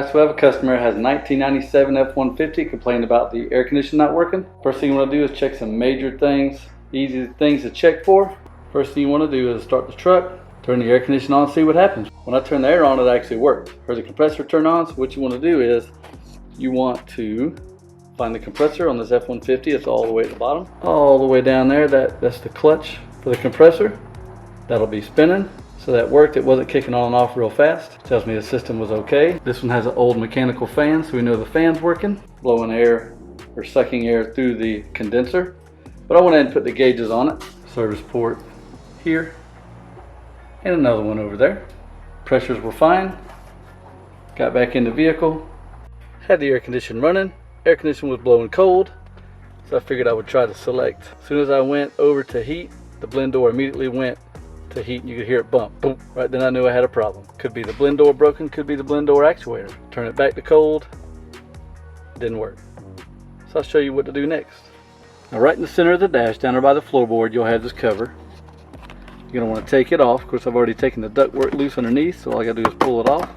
Alright, so we have a customer who has a 1997 F-150 complaining about the air conditioning not working. First thing you want to do is check some major things, easy things to check for. First thing you want to do is start the truck, turn the air conditioner on, see what happens. When I turn the air on, it actually worked. Here's the compressor turned on, so what you want to do is you want to find the compressor on this F-150. It's all the way at the bottom. All the way down there, that's the clutch for the compressor. That'll be spinning. So that worked. It wasn't kicking on and off real fast. Tells me the system was okay. This one has an old mechanical fan, so we know the fan's working, blowing air or sucking air through the condenser. But I went ahead and put the gauges on it. Service port here and another one over there. Pressures were fine. Got back in the vehicle. Had the air conditioner running. Air conditioner was blowing cold, so I figured I would try to select. As soon as I went over to heat, the blend door immediately went to heat, and you could hear it bump. Boom. Right then I knew I had a problem. Could be the blend door broken, could be the blend door actuator. Turn it back to cold, didn't work. So I'll show you what to do next. Now right in the center of the dash, down there by the floorboard, you'll have this cover. You're gonna want to take it off. Of course, I've already taken the ductwork loose underneath, so all I gotta do is pull it off.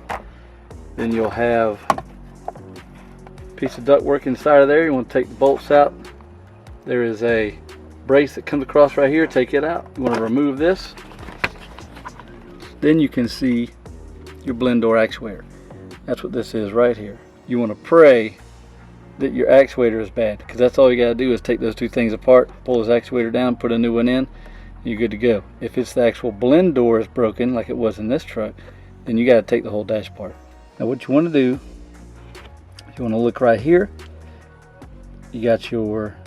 Then you'll have a piece of ductwork inside of there. You want to take the bolts out. There is a brace that comes across right here. Take it out. You want to remove this. Then you can see your blend door actuator. That's what this is right here. You want to pray that your actuator is bad, because that's all you got to do is take those two things apart, pull this actuator down, put a new one in, you're good to go. If it's the actual blend door is broken like it was in this truck, then you got to take the whole dash apart. Now what you want to do, you want to look right here. You got your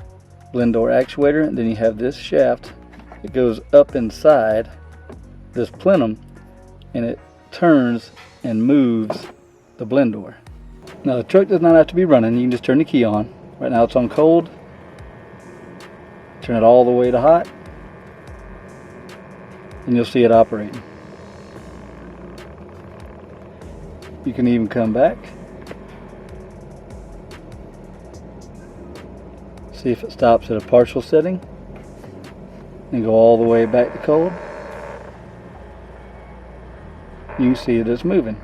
blend door actuator, and then you have this shaft that goes up inside this plenum, and it turns and moves the blend door. Now the truck does not have to be running. You can just turn the key on. Right now it's on cold. Turn it all the way to hot, and you'll see it operating. You can even come back, see if it stops at a partial setting, and go all the way back to cold. You can see that it's moving.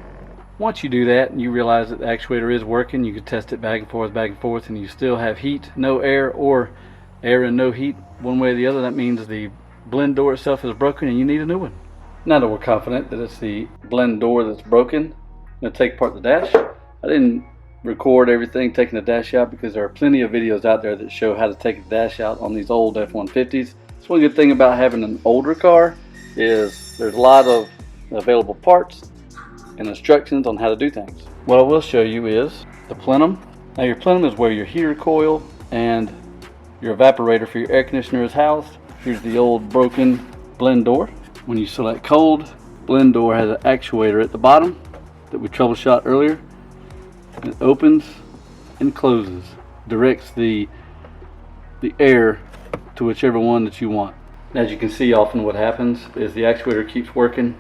Once you do that and you realize that the actuator is working, you can test it back and forth, and you still have heat, no air, or air and no heat, one way or the other. That means the blend door itself is broken and you need a new one. Now that we're confident that it's the blend door that's broken, I'm going to take apart the dash. I didn't record everything taking the dash out because there are plenty of videos out there that show how to take the dash out on these old F-150s. So one good thing about having an older car is there's a lot of available parts and instructions on how to do things. What I will show you is the plenum. Now your plenum is where your heater coil and your evaporator for your air conditioner is housed. Here's the old broken blend door. When you select cold, blend door has an actuator at the bottom that we troubleshot earlier. It opens and closes, directs the air to whichever one that you want. As you can see, often what happens is the actuator keeps working,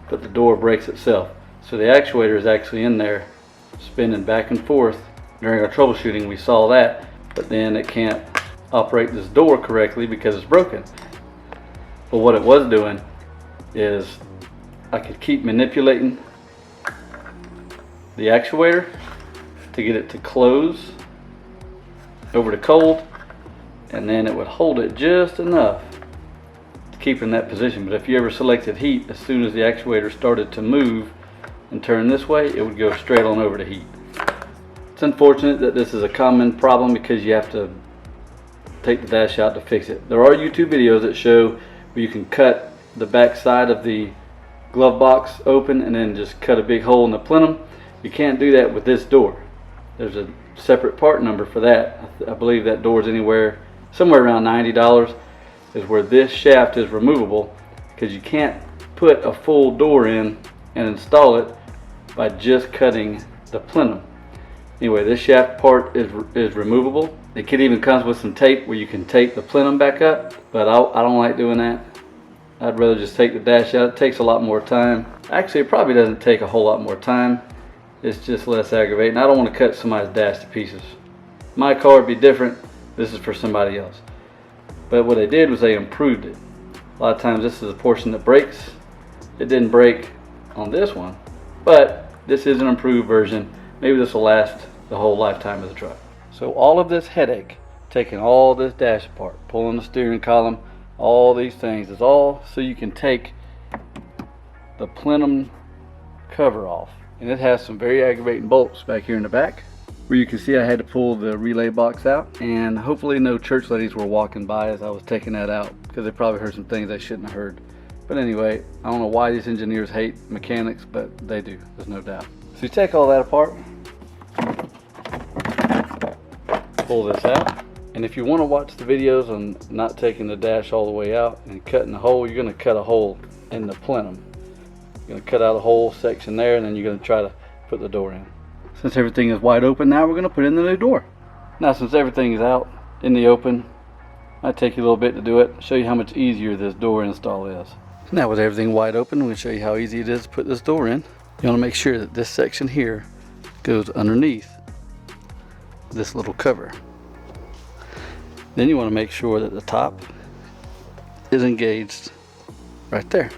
but the door breaks itself. So the actuator is actually in there spinning back and forth. During our troubleshooting we saw that, but then it can't operate this door correctly because it's broken. But what it was doing is I could keep manipulating the actuator to get it to close over to cold, and then it would hold it just enough to keep in that position. But if you ever selected heat, as soon as the actuator started to move and turn this way, it would go straight on over to heat. It's unfortunate that this is a common problem because you have to take the dash out to fix it. There are YouTube videos that show where you can cut the back side of the glove box open and then just cut a big hole in the plenum. You can't do that with this door. There's a separate part number for that. I believe that door is somewhere around $90 is where this shaft is removable, because you can't put a full door in and install it by just cutting the plenum. Anyway, this shaft part is removable. The kit even comes with some tape where you can tape the plenum back up, but I don't like doing that. I'd rather just take the dash out. It takes a lot more time. Actually, it probably doesn't take a whole lot more time. It's just less aggravating. I don't want to cut somebody's dash to pieces. My car would be different. This is for somebody else. But what they did was they improved it. A lot of times this is a portion that breaks. It didn't break on this one, but this is an improved version maybe this will last the whole lifetime of the truck. So all of this headache, taking all this dash apart, pulling the steering column, all these things, is all so you can take the plenum cover off. And it has some very aggravating bolts back here in the back, where you can see I had to pull the relay box out, and hopefully no church ladies were walking by as I was taking that out, because they probably heard some things they shouldn't have heard. But anyway, I don't know why these engineers hate mechanics, but they do, there's no doubt. So you take all that apart, pull this out, and if you want to watch the videos on not taking the dash all the way out and cutting the hole, you're going to cut a hole in the plenum. You're going to cut out a whole section there, and then you're going to try to put the door in. Since everything is wide open now, we're going to put in the new door. Now since everything is out in the open, might take you a little bit to do it, show you how much easier this door install is. Now with everything wide open, we'll show you how easy it is to put this door in. You want to make sure that this section here goes underneath this little cover. Then you want to make sure that the top is engaged right there.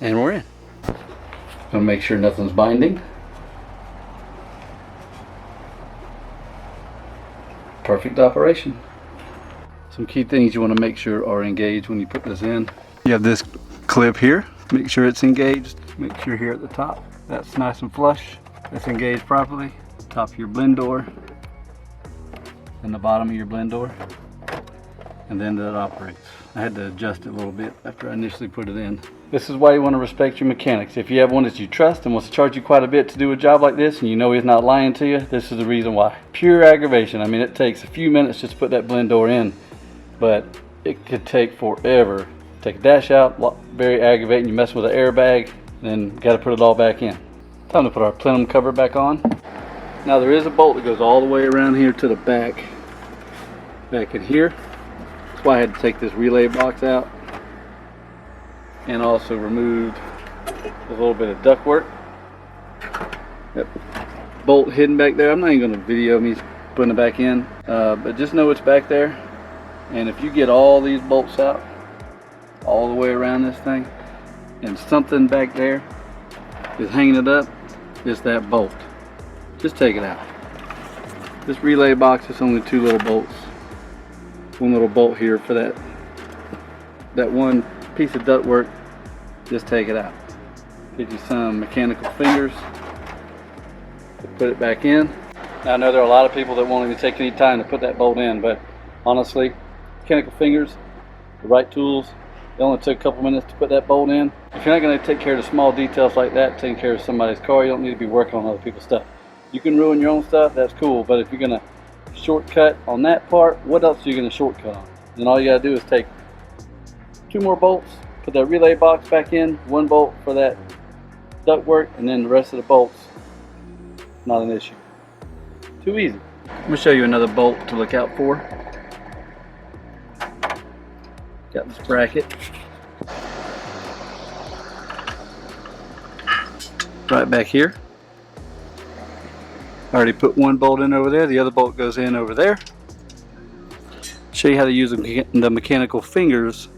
And we're in. Gonna make sure nothing's binding. Perfect operation. Some key things you want to make sure are engaged when you put this in. You have this clip here. Make sure it's engaged. Make sure here at the top that's nice and flush. That's engaged properly. Top of your blend door and the bottom of your blend door. And then that operates. I had to adjust it a little bit after I initially put it in. This is why you want to respect your mechanics. If you have one that you trust and wants to charge you quite a bit to do a job like this, and you know he's not lying to you, this is the reason why. Pure aggravation. I mean, it takes a few minutes just to put that blend door in, but it could take forever. Take a dash out, very aggravating. You mess with an airbag, then got to put it all back in. Time to put our plenum cover back on. Now there is a bolt that goes all the way around here to the back in here. That's why I had to take this relay box out, and also removed a little bit of ductwork. That bolt hidden back there. I'm not even going to video me putting it back in, but just know it's back there. And if you get all these bolts out all the way around this thing, and something back there is hanging it up, it's that bolt. Just take it out. This relay box is only two little bolts. One little bolt here for that one piece of ductwork. Just take it out. Get you some mechanical fingers to put it back in. Now I know there are a lot of people that won't even take any time to put that bolt in, but honestly, mechanical fingers, the right tools, it only took a couple minutes to put that bolt in. If you're not going to take care of the small details like that, taking care of somebody's car, you don't need to be working on other people's stuff. You can ruin your own stuff, that's cool, but if you're going to shortcut on that part, what else are you going to shortcut on? Then all you got to do is take two more bolts, put that relay box back in, one bolt for that ductwork, and then the rest of the bolts, not an issue. Too easy. I'm going to show you another bolt to look out for. Got this bracket right back here. I already put one bolt in over there, the other bolt goes in over there. Show you how to use the mechanical fingers.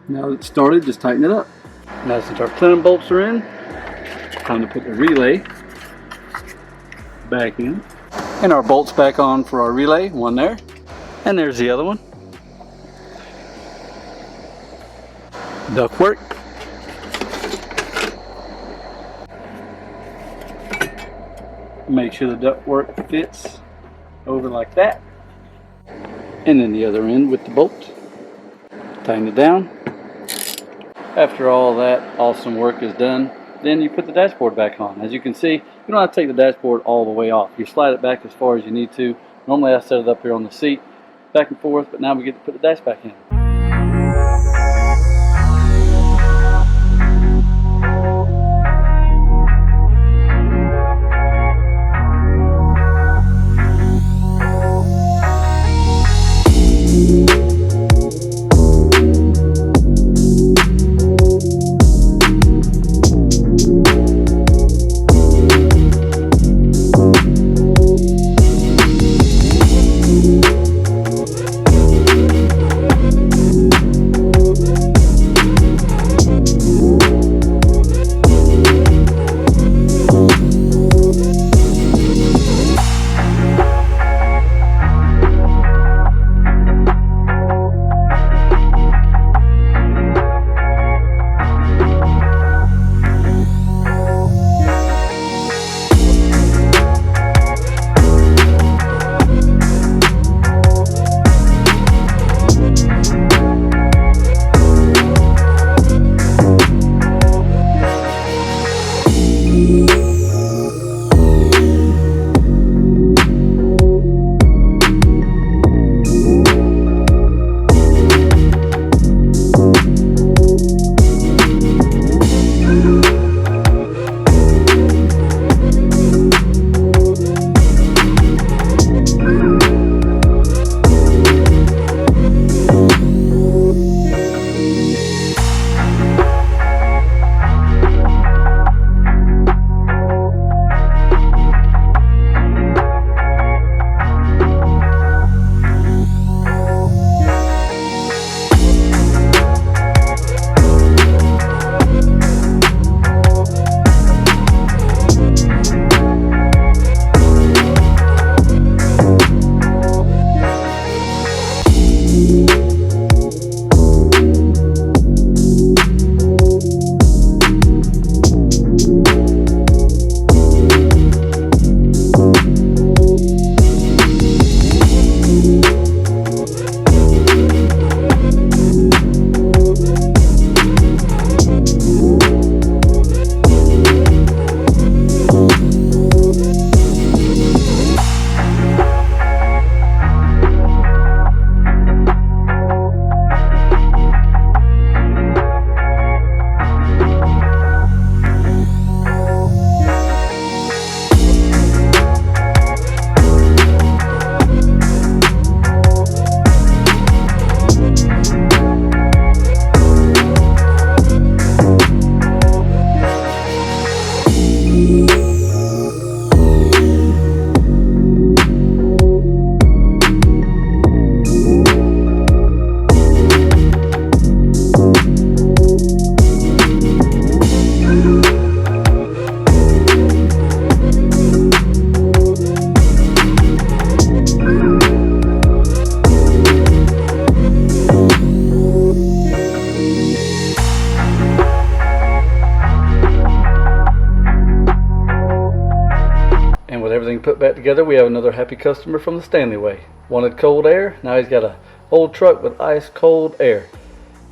Now that it's started, just tighten it up. Now since our plenum bolts are in, time to put the relay back in. And our bolts back on for our relay, one there. And there's the other one. Ductwork. Make sure the ductwork fits over like that. And then the other end with the bolt. Tighten it down. After all that awesome work is done, then you put the dashboard back on. As you can see, you don't have to take the dashboard all the way off. You slide it back as far as you need to. Normally I set it up here on the seat, back and forth, but now we get to put the dash back in. Everything put back together, we have another happy customer from the Stanley Way. Wanted cold air, now he's got a old truck with ice cold air.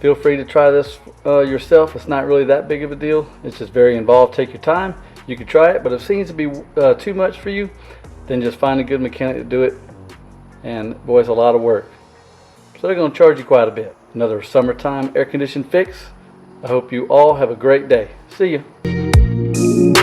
Feel free to try this yourself. It's not really that big of a deal. It's just very involved. Take your time. You can try it, but if it seems to be too much for you, then just find a good mechanic to do it. And boy, it's a lot of work. So they're going to charge you quite a bit. Another summertime air conditioning fix. I hope you all have a great day. See you.